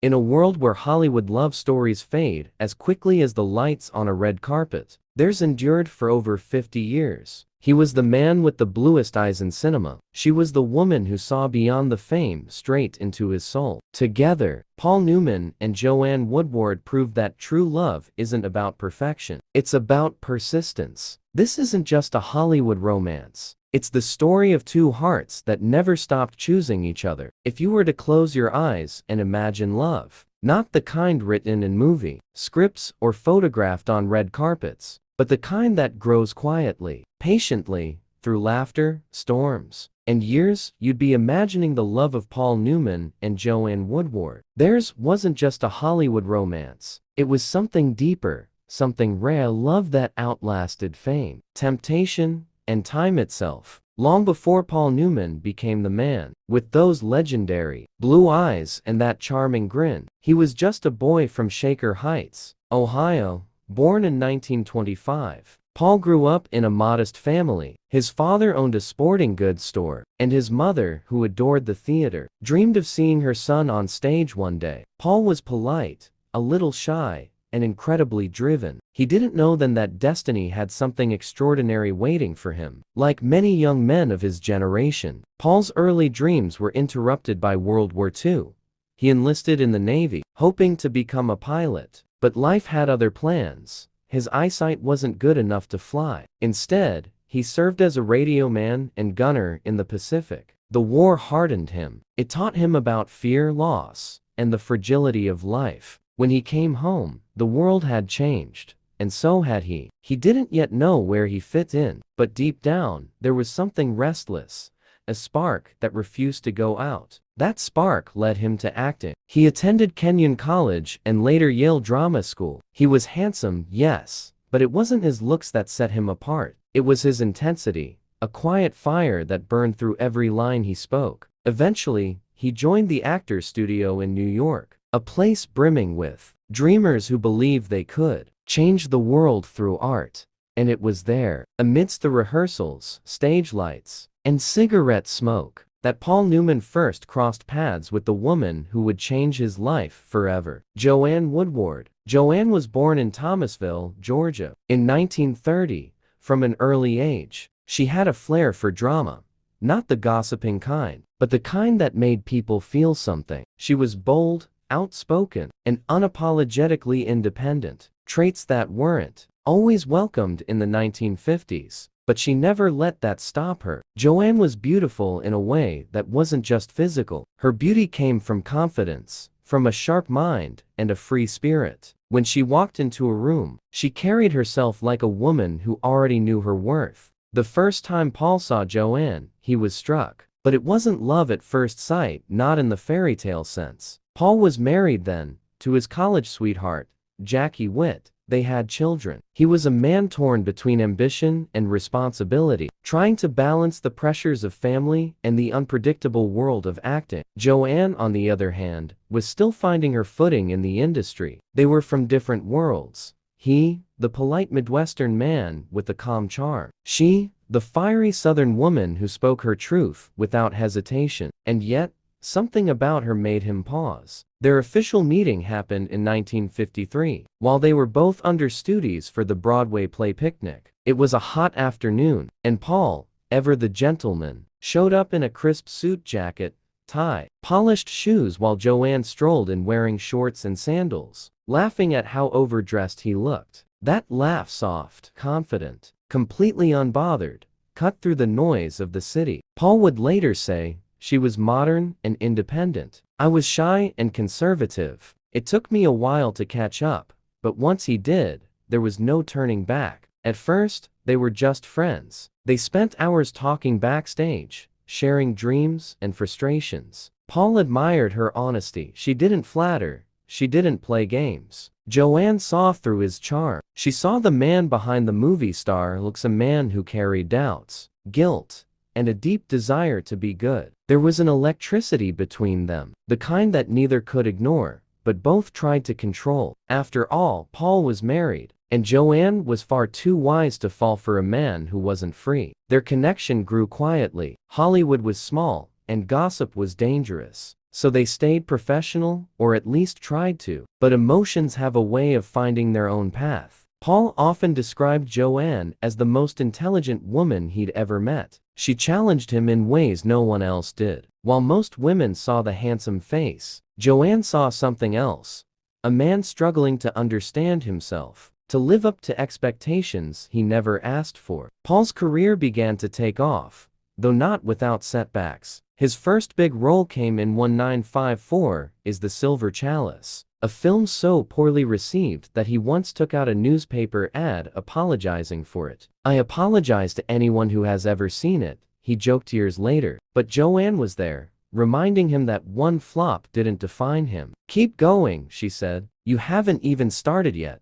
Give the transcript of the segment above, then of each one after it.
In a world where Hollywood love stories fade as quickly as the lights on a red carpet, theirs endured for over 50 years. He was the man with the bluest eyes in cinema. She was the woman who saw beyond the fame straight into his soul. Together, Paul Newman and Joanne Woodward proved that true love isn't about perfection. It's about persistence. This isn't just a Hollywood romance. It's the story of two hearts that never stopped choosing each other. If you were to close your eyes and imagine love, not the kind written in movie scripts or photographed on red carpets, but the kind that grows quietly, patiently, through laughter, storms, and years, you'd be imagining the love of Paul Newman and Joanne Woodward. Theirs wasn't just a Hollywood romance. It was something deeper, something rare, love that outlasted fame, temptation, and time itself. Long before Paul Newman became the man with those legendary blue eyes and that charming grin, he was just a boy from Shaker Heights, Ohio, born in 1925. Paul grew up in a modest family. His father owned a sporting goods store, and his mother, who adored the theater, dreamed of seeing her son on stage one day. Paul was polite, a little shy, and incredibly driven. He didn't know then that destiny had something extraordinary waiting for him. Like many young men of his generation, Paul's early dreams were interrupted by World War II. He enlisted in the Navy, hoping to become a pilot. But life had other plans. His eyesight wasn't good enough to fly. Instead, he served as a radio man and gunner in the Pacific. The war hardened him. It taught him about fear, loss, and the fragility of life. When he came home, the world had changed, and so had he. He didn't yet know where he fit in, but deep down, there was something restless, a spark that refused to go out. That spark led him to acting. He attended Kenyon College and later Yale Drama School. He was handsome, yes, but it wasn't his looks that set him apart. It was his intensity, a quiet fire that burned through every line he spoke. Eventually, he joined the Actors Studio in New York, a place brimming with dreamers who believed they could change the world through art. And it was there, amidst the rehearsals, stage lights, and cigarette smoke, that Paul Newman first crossed paths with the woman who would change his life forever, Joanne Woodward. Joanne was born in Thomasville, Georgia, in 1930. From an early age, she had a flair for drama, not the gossiping kind, but the kind that made people feel something. She was bold, outspoken, and unapologetically independent, traits that weren't always welcomed in the 1950s. But she never let that stop her. Joanne was beautiful in a way that wasn't just physical. Her beauty came from confidence, from a sharp mind, and a free spirit. When she walked into a room, she carried herself like a woman who already knew her worth. The first time Paul saw Joanne, he was struck. But it wasn't love at first sight, not in the fairy tale sense. Paul was married then, to his college sweetheart, Jackie Witt. They had children. He was a man torn between ambition and responsibility, trying to balance the pressures of family and the unpredictable world of acting. Joanne, on the other hand, was still finding her footing in the industry. They were from different worlds. He, the polite Midwestern man with a calm charm. She, the fiery Southern woman who spoke her truth without hesitation. And yet, something about her made him pause. Their official meeting happened in 1953, while they were both understudies for the Broadway play Picnic. It was a hot afternoon, and Paul, ever the gentleman, showed up in a crisp suit jacket, tie, polished shoes, while Joanne strolled in wearing shorts and sandals, laughing at how overdressed he looked. That laugh, soft, confident, completely unbothered, cut through the noise of the city. Paul would later say, "She was modern and independent. I was shy and conservative. It took me a while to catch up, but once he did, there was no turning back." At first, they were just friends. They spent hours talking backstage, sharing dreams and frustrations. Paul admired her honesty. She didn't flatter. She didn't play games. Joanne saw through his charm. She saw the man behind the movie star looks, a man who carried doubts, guilt, and a deep desire to be good. There was an electricity between them, the kind that neither could ignore, but both tried to control. After all, Paul was married, and Joanne was far too wise to fall for a man who wasn't free. Their connection grew quietly. Hollywood was small, and gossip was dangerous. so they stayed professional, or at least tried to. But emotions have a way of finding their own path. Paul often described Joanne as the most intelligent woman he'd ever met. She challenged him in ways no one else did. While most women saw the handsome face, Joanne saw something else. A man struggling to understand himself, to live up to expectations he never asked for. Paul's career began to take off, though not without setbacks. His first big role came in 1954 is The Silver Chalice, a film so poorly received that he once took out a newspaper ad apologizing for it. "I apologize to anyone who has ever seen it," he joked years later. But Joanne was there, reminding him that one flop didn't define him. "Keep going," she said. "You haven't even started yet."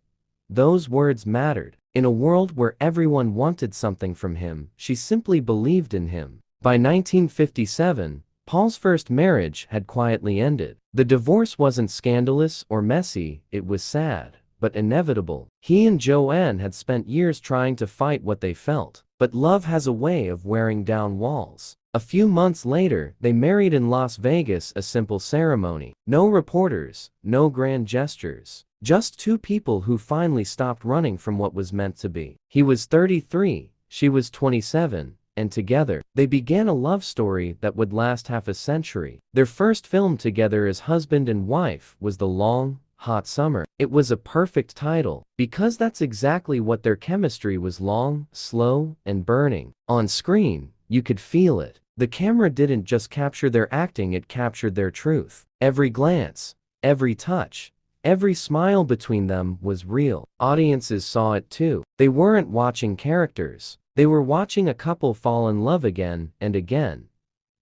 Those words mattered. In a world where everyone wanted something from him, she simply believed in him. By 1957, Paul's first marriage had quietly ended. The divorce wasn't scandalous or messy, it was sad, but inevitable. He and Joanne had spent years trying to fight what they felt, but love has a way of wearing down walls. A few months later, they married in Las Vegas, a simple ceremony. No reporters, no grand gestures. Just two people who finally stopped running from what was meant to be. He was 33, she was 27, and together, they began a love story that would last half a century. Their first film together as husband and wife was The Long, Hot Summer. It was a perfect title, because that's exactly what their chemistry was: long, slow, and burning. On screen, you could feel it. The camera didn't just capture their acting, it captured their truth. Every glance, every touch, every smile between them was real. Audiences saw it too. They weren't watching characters. They were watching a couple fall in love again and again,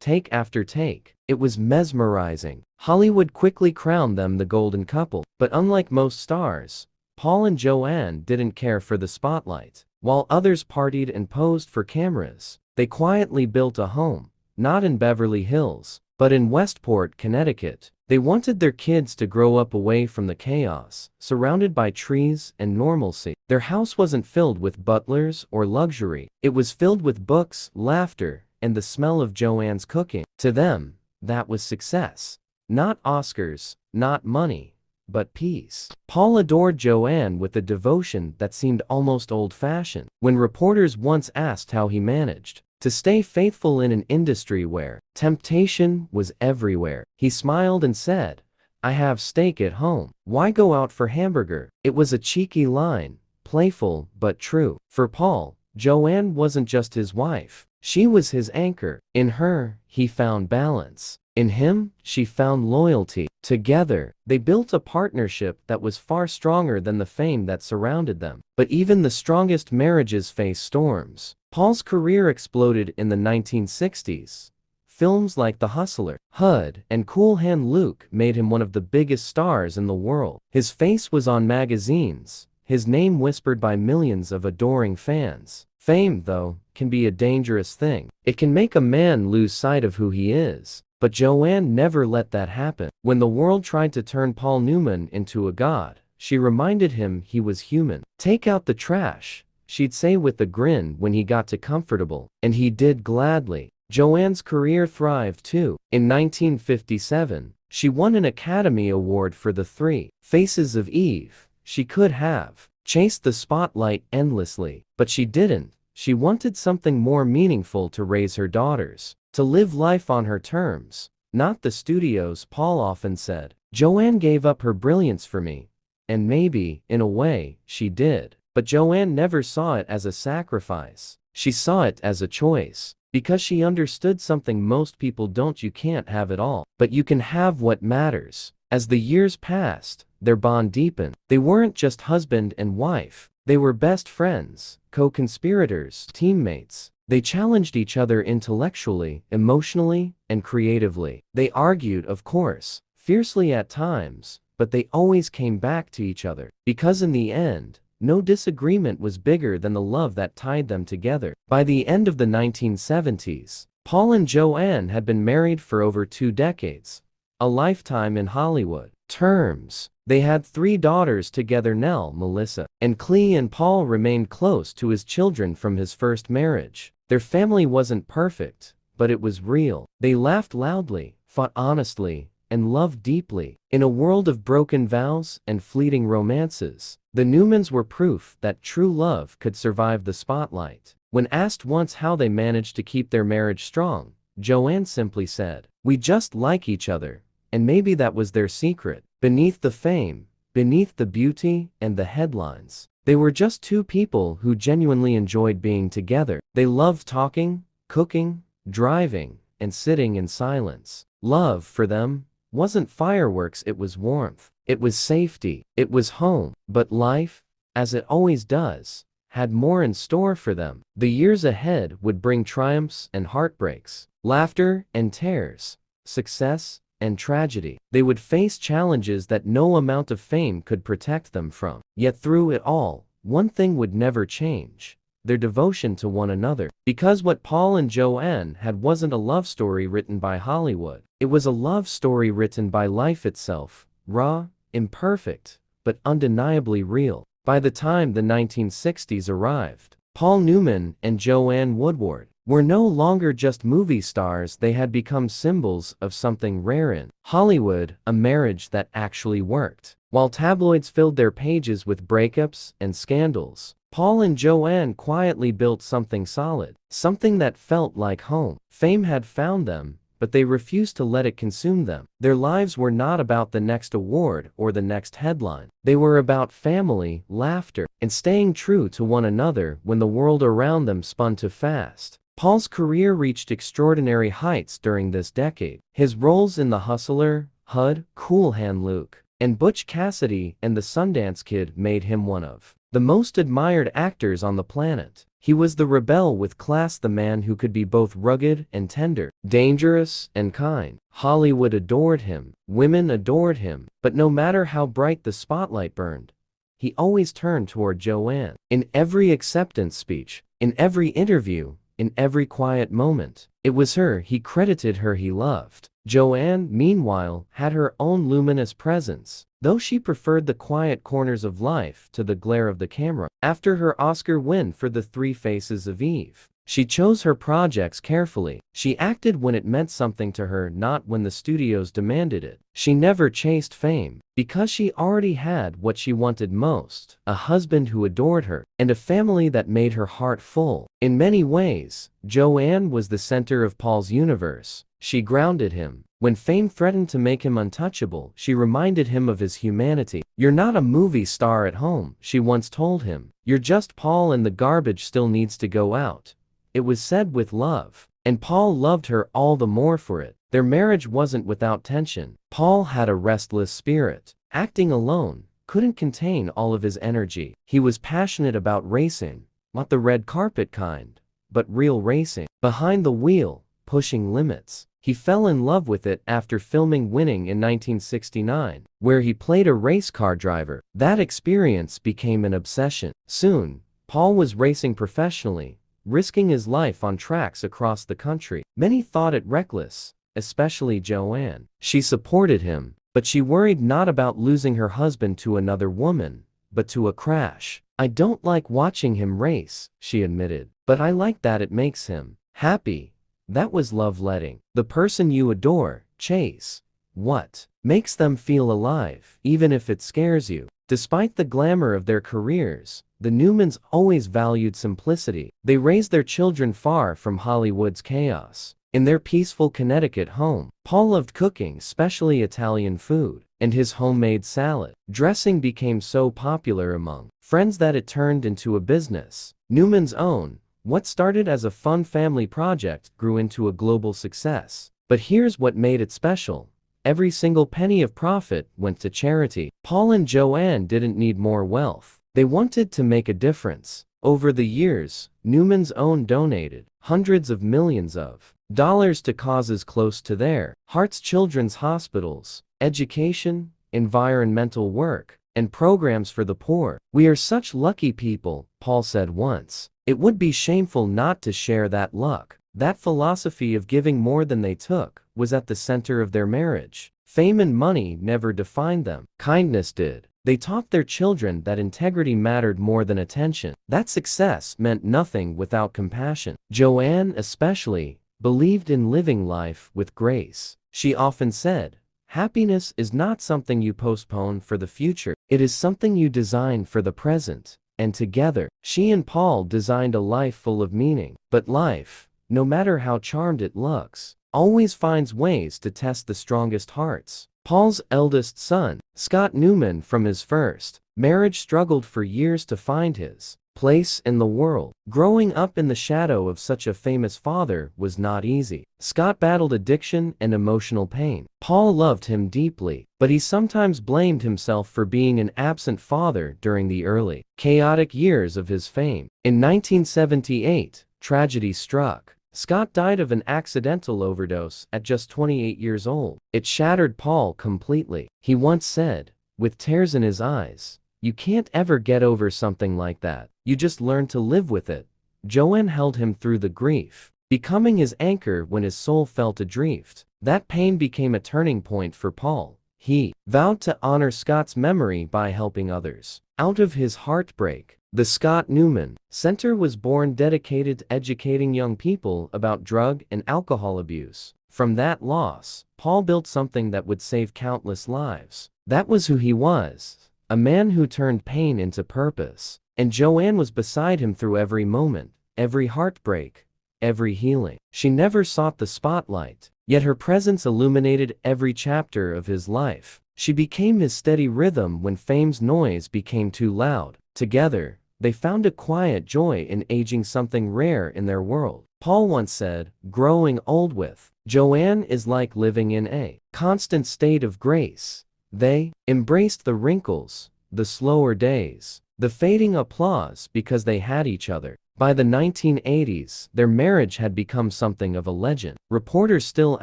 take after take. It was mesmerizing. Hollywood quickly crowned them the golden couple. But unlike most stars, Paul and Joanne didn't care for the spotlight. While others partied and posed for cameras, they quietly built a home, not in Beverly Hills, but in Westport, Connecticut. They wanted their kids to grow up away from the chaos, surrounded by trees and normalcy. Their house wasn't filled with butlers or luxury. It was filled with books, laughter, and the smell of Joanne's cooking. To them, that was success. Not Oscars, not money, but peace. Paul adored Joanne with a devotion that seemed almost old-fashioned. When reporters once asked how he managed to stay faithful in an industry where temptation was everywhere, he smiled and said, "I have steak at home. Why go out for hamburger?" It was a cheeky line, playful but true. For Paul, Joanne wasn't just his wife. She was his anchor. In her, he found balance. In him, she found loyalty. Together, they built a partnership that was far stronger than the fame that surrounded them. But even the strongest marriages face storms. Paul's career exploded in the 1960s. Films like The Hustler, HUD, and Cool Hand Luke made him one of the biggest stars in the world. His face was on magazines, his name whispered by millions of adoring fans. Fame, though, can be a dangerous thing. It can make a man lose sight of who he is. But Joanne never let that happen. When the world tried to turn Paul Newman into a god, she reminded him he was human. "Take out the trash," she'd say with a grin when he got too comfortable. And he did gladly. Joanne's career thrived too. In 1957, she won an Academy Award for The Three Faces of Eve. She could have chased the spotlight endlessly, but she didn't. She wanted something more meaningful to raise her daughters, to live life on her terms, not the studio's. Paul often said, "Joanne gave up her brilliance for me." And maybe, in a way, she did. But Joanne never saw it as a sacrifice. She saw it as a choice. Because she understood something most people don't: you can't have it all, but you can have what matters. As the years passed, their bond deepened. They weren't just husband and wife. They were best friends, co-conspirators, teammates. They challenged each other intellectually, emotionally, and creatively. They argued, of course, fiercely at times, but they always came back to each other. Because in the end, no disagreement was bigger than the love that tied them together. By the end of the 1970s, Paul and Joanne had been married for over 2 decades, a lifetime in Hollywood terms. They had 3 daughters together: Nell, Melissa, and Clee, and Paul remained close to his children from his first marriage. Their family wasn't perfect, but it was real. They laughed loudly, fought honestly, and loved deeply. In a world of broken vows and fleeting romances, the Newmans were proof that true love could survive the spotlight. When asked once how they managed to keep their marriage strong, Joanne simply said, "We just like each other," and maybe that was their secret. Beneath the fame, beneath the beauty and the headlines, they were just two people who genuinely enjoyed being together. They loved talking, cooking, driving, and sitting in silence. Love, for them, wasn't fireworks, it was warmth. It was safety. It was home. But life, as it always does, had more in store for them. The years ahead would bring triumphs and heartbreaks, laughter and tears, success and tragedy. They would face challenges that no amount of fame could protect them from. Yet through it all, one thing would never change: their devotion to one another. Because what Paul and Joanne had wasn't a love story written by Hollywood. It was a love story written by life itself, raw, imperfect, but undeniably real. By the time the 1960s arrived, Paul Newman and Joanne Woodward were no longer just movie stars. They had become symbols of something rare in Hollywood, a marriage that actually worked. While tabloids filled their pages with breakups and scandals, Paul and Joanne quietly built something solid, something that felt like home. Fame had found them, but they refused to let it consume them. Their lives were not about the next award or the next headline. They were about family, laughter, and staying true to one another when the world around them spun too fast. Paul's career reached extraordinary heights during this decade. His roles in The Hustler, HUD, Cool Hand Luke, and Butch Cassidy and the Sundance Kid made him one of the most admired actors on the planet. He was the rebel with class, the man who could be both rugged and tender, dangerous and kind. Hollywood adored him, women adored him, but no matter how bright the spotlight burned, he always turned toward Joanne. In every acceptance speech, in every interview, in every quiet moment, it was her he credited, her he loved. Joanne, meanwhile, had her own luminous presence, though she preferred the quiet corners of life to the glare of the camera. After her Oscar win for The Three Faces of Eve, she chose her projects carefully. She acted when it meant something to her, not when the studios demanded it. She never chased fame, because she already had what she wanted most: a husband who adored her, and a family that made her heart full. In many ways, Joanne was the center of Paul's universe. She grounded him. When fame threatened to make him untouchable, she reminded him of his humanity. "You're not a movie star at home," she once told him. "You're just Paul, and the garbage still needs to go out." It was said with love, and Paul loved her all the more for it. Their marriage wasn't without tension. Paul had a restless spirit. Acting alone couldn't contain all of his energy. He was passionate about racing, not the red carpet kind, but real racing. Behind the wheel, pushing limits. He fell in love with it after filming Winning in 1969, where he played a race car driver. That experience became an obsession. Soon, Paul was racing professionally, risking his life on tracks across the country. Many thought it reckless, especially Joanne. She supported him, but she worried not about losing her husband to another woman, but to a crash. "I don't like watching him race," she admitted, "but I like that it makes him happy." That was love, letting the person you adore chase what makes them feel alive, even if it scares you. Despite the glamour of their careers, the Newmans always valued simplicity. They raised their children far from Hollywood's chaos. In their peaceful Connecticut home, Paul loved cooking, especially Italian food, and his homemade salad dressing became so popular among friends that it turned into a business. Newman's Own, what started as a fun family project, grew into a global success. But here's what made it special: every single penny of profit went to charity. Paul and Joanne didn't need more wealth. They wanted to make a difference. Over the years, Newman's Own donated hundreds of millions of dollars to causes close to their hearts: children's hospitals, education, environmental work, and programs for the poor. "We are such lucky people," Paul said once. It would be shameful not to share that luck. That philosophy of giving more than they took was at the center of their marriage. Fame and money never defined them. Kindness did. They taught their children that integrity mattered more than attention, that success meant nothing without compassion. Joanne, especially, believed in living life with grace. She often said, Happiness is not something you postpone for the future, it is something you design for the present. And together, she and Paul designed a life full of meaning. But life, no matter how charmed it looks, always finds ways to test the strongest hearts. Paul's eldest son, Scott Newman, from his first marriage struggled for years to find his place in the world. Growing up in the shadow of such a famous father was not easy. Scott battled addiction and emotional pain. Paul loved him deeply, but he sometimes blamed himself for being an absent father during the early, chaotic years of his fame. In 1978, tragedy struck. Scott died of an accidental overdose at just 28 years old. It shattered Paul completely. He once said, with tears in his eyes, "You can't ever get over something like that. You just learn to live with it." Joanne held him through the grief, becoming his anchor when his soul felt adrift. That pain became a turning point for Paul. He vowed to honor Scott's memory by helping others. Out of his heartbreak, the Scott Newman Center was born, dedicated to educating young people about drug and alcohol abuse. From that loss, Paul built something that would save countless lives. That was who he was, a man who turned pain into purpose. And Joanne was beside him through every moment, every heartbreak, every healing. She never sought the spotlight, yet her presence illuminated every chapter of his life. She became his steady rhythm when fame's noise became too loud. Together, they found a quiet joy in aging, something rare in their world. Paul once said, "Growing old with Joanne is like living in a constant state of grace." They embraced the wrinkles, the slower days, the fading applause because they had each other. By the 1980s, their marriage had become something of a legend. Reporters still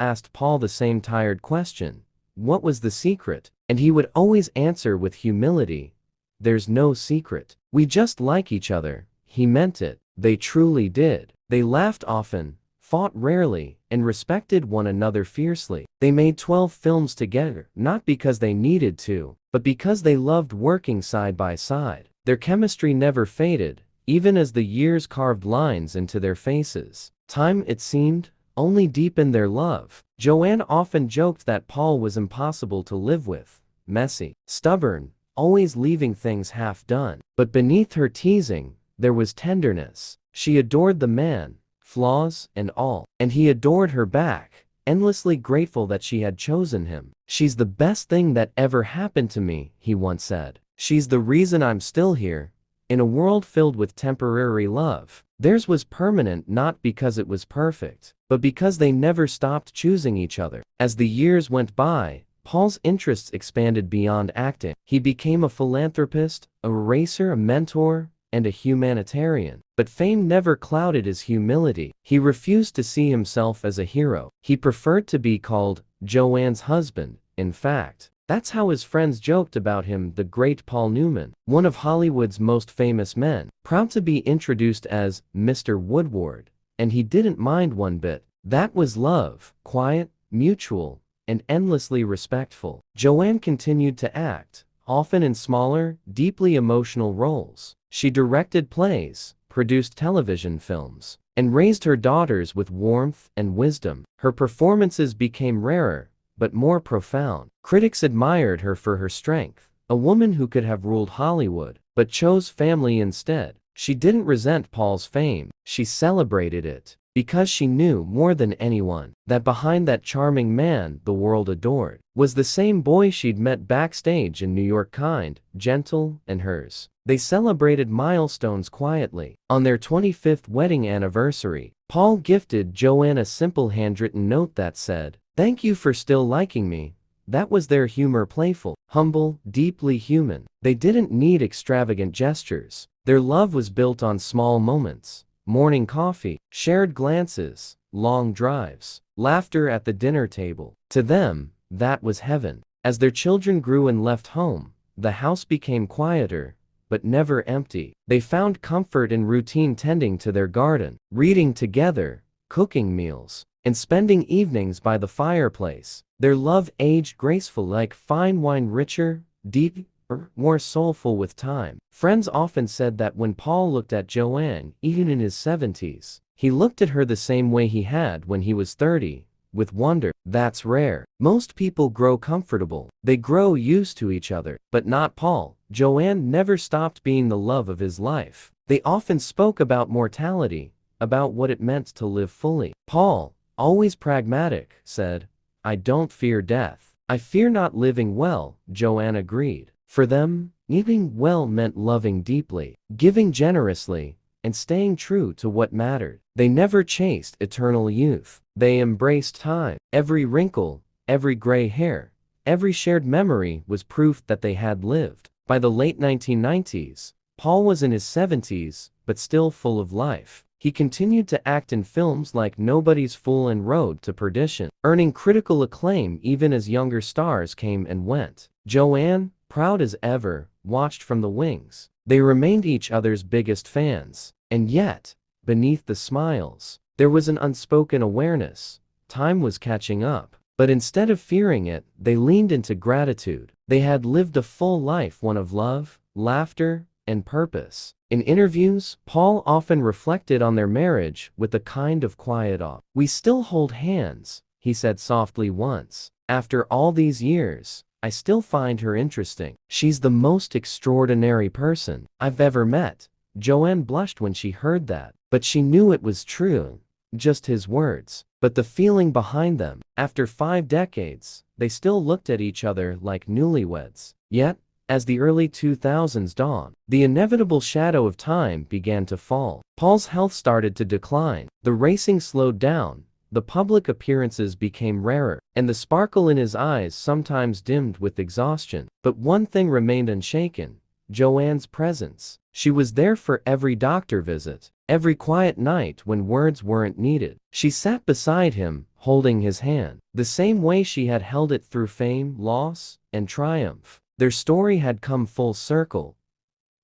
asked Paul the same tired question, what was the secret? And he would always answer with humility, "There's no secret. We just like each other." He meant it. They truly did. They laughed often, fought rarely, and respected one another fiercely. They made 12 films together, not because they needed to, but because they loved working side by side. Their chemistry never faded, even as the years carved lines into their faces. Time, it seemed, only deepened their love. Joanne often joked that Paul was impossible to live with, messy, stubborn, always leaving things half done. But beneath her teasing, there was tenderness. She adored the man, flaws and all, and he adored her back, endlessly grateful that she had chosen him. "She's the best thing that ever happened to me," he once said. "She's the reason I'm still here." In a world filled with temporary love, theirs was permanent, not because it was perfect, but because they never stopped choosing each other. As the years went by, Paul's interests expanded beyond acting. He became a philanthropist, a racer, a mentor, and a humanitarian. But fame never clouded his humility. He refused to see himself as a hero. He preferred to be called Joanne's husband. In fact, that's how his friends joked about him, the great Paul Newman, one of Hollywood's most famous men, proud to be introduced as Mr. Woodward. And he didn't mind one bit. That was love, quiet, mutual, and endlessly respectful. Joanne continued to act, often in smaller, deeply emotional roles. She directed plays, produced television films, and raised her daughters with warmth and wisdom. Her performances became rarer, but more profound. Critics admired her for her strength, a woman who could have ruled Hollywood, but chose family instead. She didn't resent Paul's fame, she celebrated it, because she knew more than anyone that behind that charming man the world adored was the same boy she'd met backstage in New York, kind, gentle, and hers. They celebrated milestones quietly. On their 25th wedding anniversary, Paul gifted Joanne a simple handwritten note that said, "Thank you for still liking me." That was their humor, playful, humble, deeply human. They didn't need extravagant gestures. Their love was built on small moments. Morning coffee, shared glances, long drives, laughter at the dinner table. To them, that was heaven. As their children grew and left home, the house became quieter, but never empty. They found comfort in routine, tending to their garden, reading together, cooking meals, and spending evenings by the fireplace. Their love aged graceful like fine wine, richer, deeper, more soulful with time. Friends often said that when Paul looked at Joanne, even in his 70s, he looked at her the same way he had when he was 30, with wonder. That's rare. Most people grow comfortable. They grow used to each other. But not Paul. Joanne never stopped being the love of his life. They often spoke about mortality, about what it meant to live fully. Paul, always pragmatic, said, "I don't fear death. I fear not living well," Joanne agreed. For them, living well meant loving deeply, giving generously, and staying true to what mattered. They never chased eternal youth. They embraced time. Every wrinkle, every gray hair, every shared memory was proof that they had lived. By the late 1990s, Paul was in his 70s, but still full of life. He continued to act in films like Nobody's Fool and Road to Perdition, earning critical acclaim even as younger stars came and went. Joanne, proud as ever, watched from the wings. They remained each other's biggest fans. And yet, beneath the smiles, there was an unspoken awareness. Time was catching up. But instead of fearing it, they leaned into gratitude. They had lived a full life, one of love, laughter, and purpose. In interviews, Paul often reflected on their marriage with a kind of quiet awe. "We still hold hands," he said softly once. "After all these years, I still find her interesting. She's the most extraordinary person I've ever met." Joanne blushed when she heard that, but she knew it was true. Just his words, but the feeling behind them. After 5 decades, they still looked at each other like newlyweds. Yet, as the early 2000s dawned, the inevitable shadow of time began to fall. Paul's health started to decline. The racing slowed down. The public appearances became rarer, and the sparkle in his eyes sometimes dimmed with exhaustion. But one thing remained unshaken: Joanne's presence. She was there for every doctor visit, every quiet night when words weren't needed. She sat beside him, holding his hand, the same way she had held it through fame, loss, and triumph. Their story had come full circle.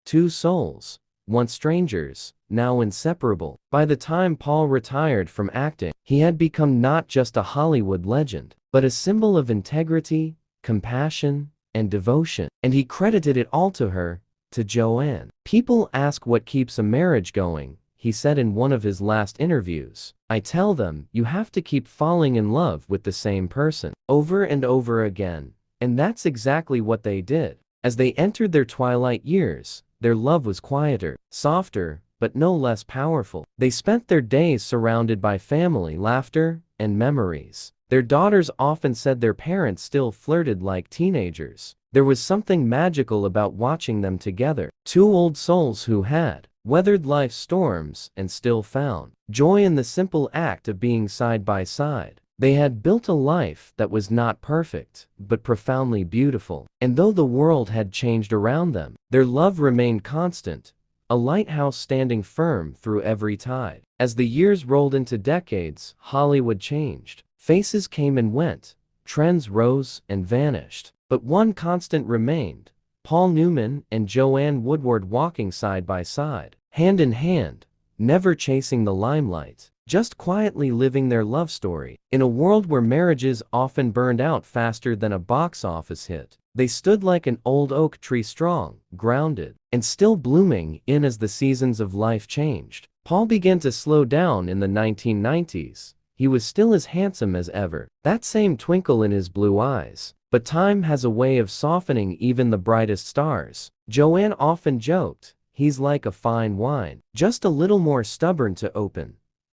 2 souls, once strangers, now inseparable. By the time Paul retired from acting, he had become not just a Hollywood legend, but a symbol of integrity, compassion, and devotion. And he credited it all to her, to Joanne. "People ask what keeps a marriage going," he said in one of his last interviews. "I tell them, you have to keep falling in love with the same person, over and over again." And that's exactly what they did. As they entered their twilight years, their love was quieter, softer, but no less powerful. They spent their days surrounded by family, laughter, and memories. Their daughters often said their parents still flirted like teenagers. There was something magical about watching them together. 2 old souls who had weathered life's storms and still found joy in the simple act of being side by side. They had built a life that was not perfect, but profoundly beautiful. And though the world had changed around them, their love remained constant, a lighthouse standing firm through every tide. As the years rolled into decades, Hollywood changed. Faces came and went, trends rose and vanished. But one constant remained: Paul Newman and Joanne Woodward walking side by side, hand in hand, never chasing the limelight, just quietly living their love story. In a world where marriages often burned out faster than a box office hit, they stood like an old oak tree, strong, grounded, and still blooming in as the seasons of life changed. Paul began to slow down in the 1990s. He was still as handsome as ever, that same twinkle in his blue eyes. But time has a way of softening even the brightest stars. Joanne often joked, "He's like a fine wine, just a little more stubborn to open."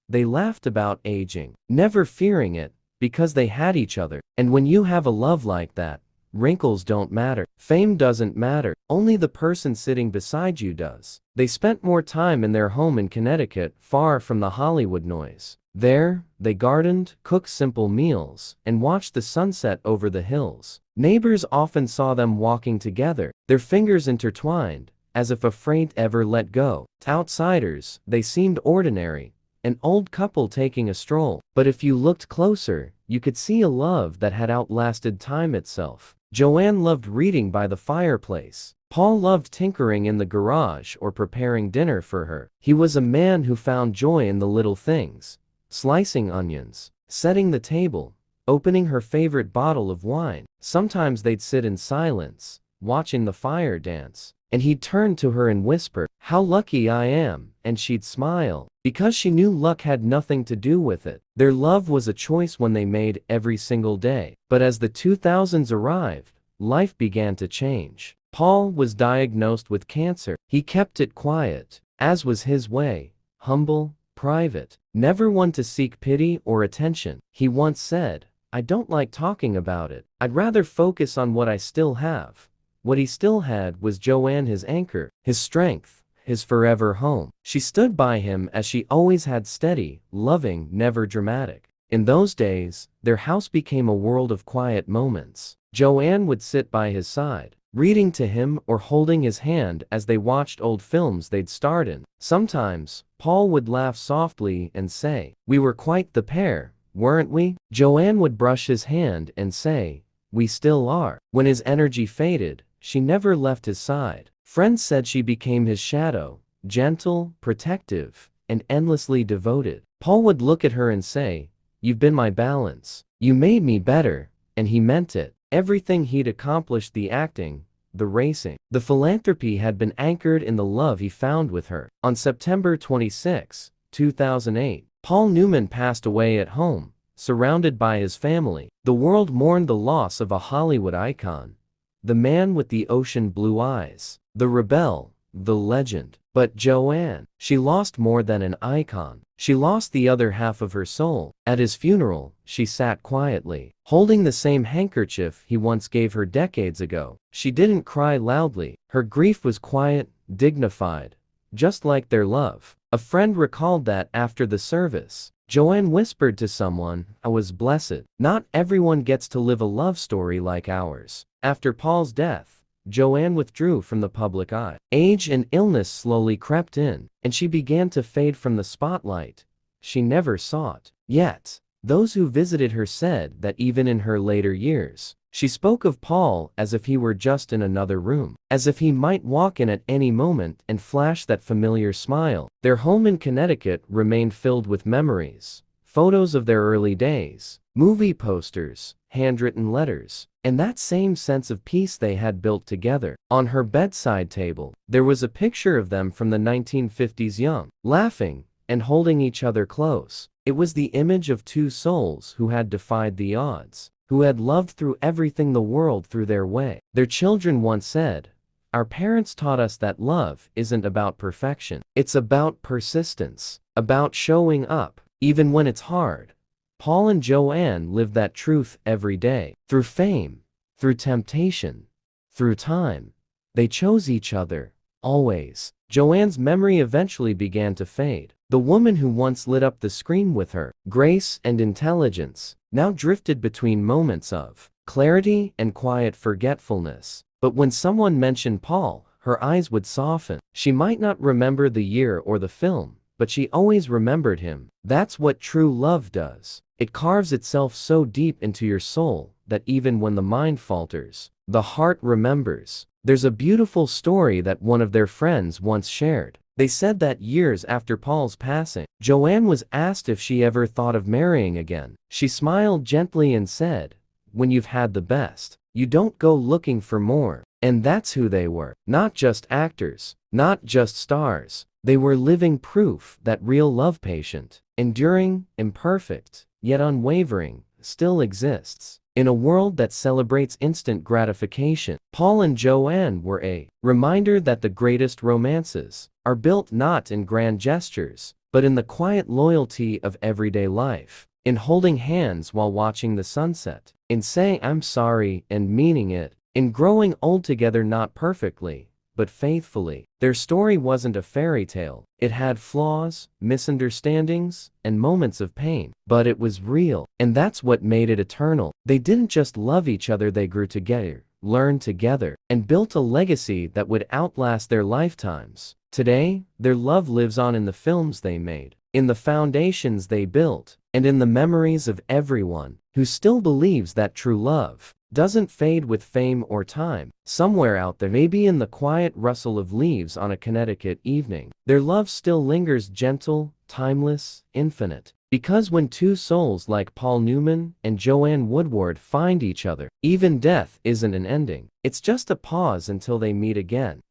They laughed about aging, never fearing it, because they had each other. And when you have a love like that, wrinkles don't matter. Fame doesn't matter. Only the person sitting beside you does. They spent more time in their home in Connecticut, far from the Hollywood noise. There, they gardened, cooked simple meals, and watched the sunset over the hills. Neighbors often saw them walking together, their fingers intertwined, as if afraid to ever let go. To outsiders, they seemed ordinary, an old couple taking a stroll. But if you looked closer, you could see a love that had outlasted time itself. Joanne loved reading by the fireplace. Paul loved tinkering in the garage or preparing dinner for her. He was a man who found joy in the little things: slicing onions, setting the table, opening her favorite bottle of wine. Sometimes they'd sit in silence, watching the fire dance, and he'd turn to her and whisper, "How lucky I am," and she'd smile, because she knew luck had nothing to do with it. Their love was a choice one they made every single day. But as the 2000s arrived, life began to change. Paul was diagnosed with cancer. He kept it quiet, as was his way, humble, private, never one to seek pity or attention. He once said, "I don't like talking about it. I'd rather focus on what I still have." What he still had was Joanne, his anchor, his strength, his forever home. She stood by him as she always had, steady, loving, never dramatic. In those days, their house became a world of quiet moments. Joanne would sit by his side, reading to him or holding his hand as they watched old films they'd starred in. Sometimes, Paul would laugh softly and say, "We were quite the pair, weren't we?" Joanne would brush his hand and say, "We still are." When his energy faded, she never left his side. Friends said she became his shadow, gentle, protective, and endlessly devoted. Paul would look at her and say, "You've been my balance. You made me better," and he meant it. Everything he'd accomplished, the acting, the racing, the philanthropy, had been anchored in the love he found with her. On September 26, 2008, Paul Newman passed away at home, surrounded by his family. The world mourned the loss of a Hollywood icon, the man with the ocean blue eyes, the rebel, the legend. But Joanne, she lost more than an icon. She lost the other half of her soul. At his funeral, she sat quietly, holding the same handkerchief he once gave her decades ago. She didn't cry loudly. Her grief was quiet, dignified, just like their love. A friend recalled that after the service, Joanne whispered to someone, "I was blessed. Not everyone gets to live a love story like ours." After Paul's death, Joanne withdrew from the public eye. Age and illness slowly crept in, and she began to fade from the spotlight she never sought. Yet, those who visited her said that even in her later years, she spoke of Paul as if he were just in another room, as if he might walk in at any moment and flash that familiar smile. Their home in Connecticut remained filled with memories, photos of their early days, movie posters, handwritten letters, and that same sense of peace they had built together. On her bedside table, there was a picture of them from the 1950s, young, laughing, and holding each other close. It was the image of two souls who had defied the odds, who had loved through everything the world threw their way. Their children once said, "Our parents taught us that love isn't about perfection. It's about persistence, about showing up, even when it's hard." Paul and Joanne lived that truth every day. Through fame, through temptation, through time, they chose each other, always. Joanne's memory eventually began to fade. The woman who once lit up the screen with her grace and intelligence now drifted between moments of clarity and quiet forgetfulness. But when someone mentioned Paul, her eyes would soften. She might not remember the year or the film, but she always remembered him. That's what true love does. It carves itself so deep into your soul that even when the mind falters, the heart remembers. There's a beautiful story that one of their friends once shared. They said that years after Paul's passing, Joanne was asked if she ever thought of marrying again. She smiled gently and said, "When you've had the best, you don't go looking for more." And that's who they were. Not just actors, not just stars. They were living proof that real love, patient, enduring, imperfect, yet unwavering, still exists. In a world that celebrates instant gratification, Paul and Joanne were a reminder that the greatest romances are built not in grand gestures, but in the quiet loyalty of everyday life, in holding hands while watching the sunset, in saying "I'm sorry" and meaning it, in growing old together, not perfectly, but faithfully. Their story wasn't a fairy tale. It had flaws, misunderstandings, and moments of pain, but it was real, and that's what made it eternal. They didn't just love each other, they grew together, learned together, and built a legacy that would outlast their lifetimes. Today, their love lives on in the films they made, in the foundations they built, and in the memories of everyone who still believes that true love doesn't fade with fame or time. Somewhere out there, maybe in the quiet rustle of leaves on a Connecticut evening, their love still lingers, gentle, timeless, infinite. Because when two souls like Paul Newman and Joanne Woodward find each other, even death isn't an ending. It's just a pause until they meet again.